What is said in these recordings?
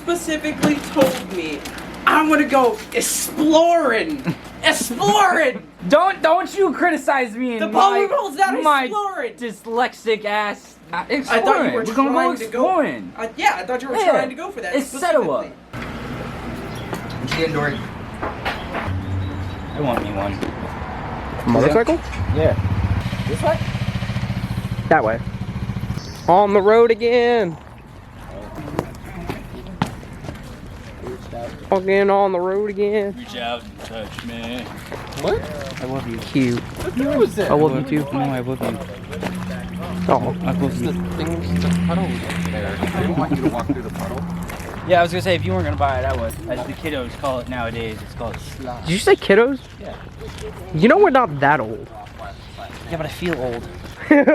specifically told me I'm gonna go exploring. Exploring! Don't you criticize me in the power rules that my exploring. Dyslexic ass. Exploring. I thought you were We're gonna go trying to go. Yeah, I thought you were trying to go for that. It's settle up. Dory. I want me one. Motorcycle? Yeah. This way? That way. On the road again. Again on the road again. Reach out and touch me. What? I love you. Cute. What was that? I love you too. No, I love you. Oh. I love you. The puddle was up there. I didn't want you to walk through the puddle. Yeah, I was gonna say if you weren't gonna buy it, I would. As the kiddos call it nowadays, it's called slide. Did you say kiddos? Yeah. You know we're not that old. Yeah, but I feel old.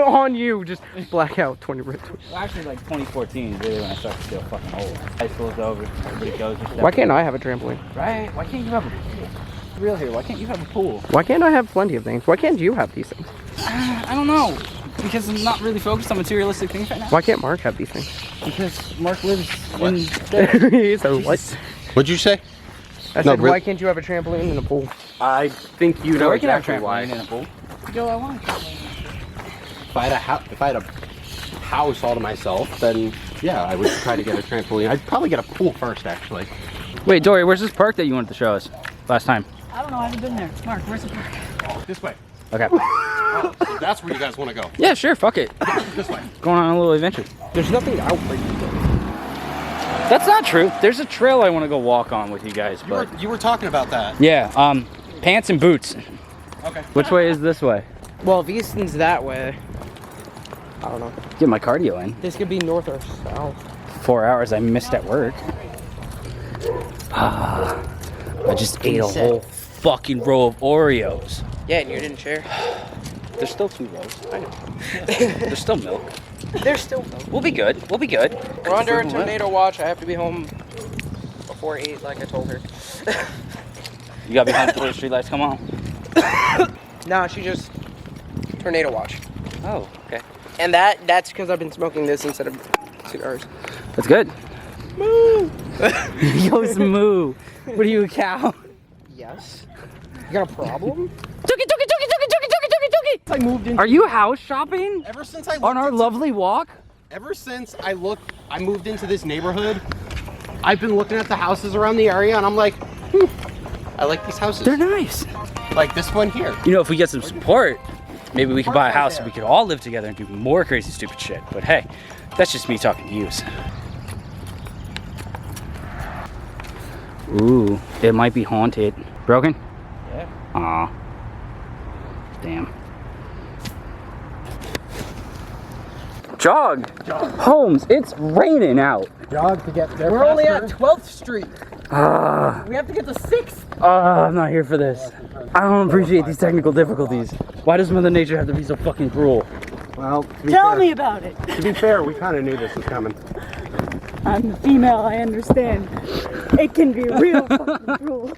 On you, just blackout 20 minutes. Well, actually, like 2014 is really when I started to feel fucking old. High school's over. Everybody goes. Why can't I have a trampoline? Right? Why can't you have a pool? Real here. Why can't you have a pool? Why can't I have plenty of things? Why can't you have these things? I don't know. Because I'm not really focused on materialistic things right now. Why can't Mark have these things? Because Mark lives in So what? What'd you say? I said, why can't you have a trampoline and a pool? I think you know we can have exactly why. in a pool. Go I want. If I had a house all to myself, then yeah, I would try to get a trampoline. I'd probably get a pool first, actually. Wait, Dory, where's this park that you wanted to show us last time? I don't know, I haven't been there. Mark, where's the park? This way. Okay. Oh, so that's where you guys want to go. Yeah, sure, fuck it. This way. Going on a little adventure. There's nothing out for you. That's not true. There's a trail I want to go walk on with you guys, but You were talking about that. yeah, pants and boots. Okay. Which way is this way? Well, if Easton's that way, I don't know. Get my cardio in. This could be north or south. 4 hours I missed at work. I just ate a whole fucking row of Oreos. Yeah, and you didn't share. There's still 2 rows. I know. There's still milk. There's still milk. We'll be good. We'll be good. We're under a tornado watch. I have to be home before 8, like I told her. You gotta be home before the street lights come on. Nah, she just tornado watch. Oh, okay. And that's because I've been smoking this instead of cigars. That's good. Moo! Yo, moo. What are you, a cow? Yes. You got a problem? Tookie, tookie, tookie, tookie, tookie, tookie, tookie, tookie. I moved in. Are you house shopping? Ever since I On our lovely walk? Ever since I moved into this neighborhood, I've been looking at the houses around the area, and I'm like, I like these houses. They're nice. Like this one here. You know, if we get some support, maybe we could buy a house and we could all live together and do more crazy, stupid shit. But hey, that's just me talking to yous. Ooh, it might be haunted. Broken? Yeah. Aw. Damn. Jog. Holmes, it's raining out. Jog to get there. We're only at 12th Street. Ah. We have to get to 6th. I'm not here for this. I don't appreciate these technical difficulties. Why does Mother Nature have to be so fucking cruel? Well, Tell me about it. To be fair, we kind of knew this was coming. I'm a female, I understand. It can be real fucking cruel.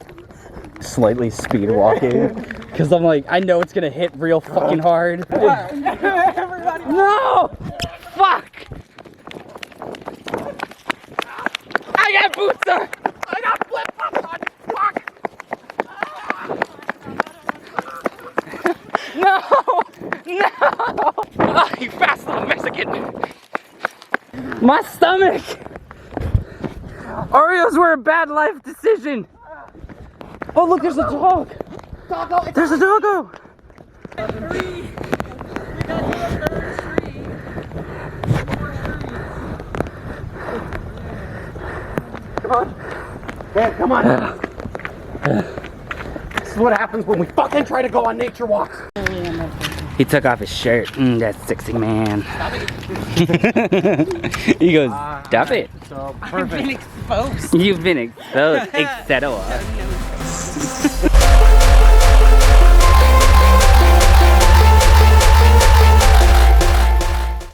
Slightly speed walking. Because I'm like, I know it's gonna hit real fucking hard. Everybody. No! Fuck! I got boots on! I got flip-flops on! Fuck! No! No! Oh, you fast little Mexican! My stomach! Oreos were a bad life decision! Oh look, there's a dog! Doggo! There's a doggo! Come on. Man, come on. This is what happens when we fucking try to go on nature walks. He took off his shirt. That's sexy, man. He goes, stop it. So, I've perfect. been exposed. You've been exposed, etc.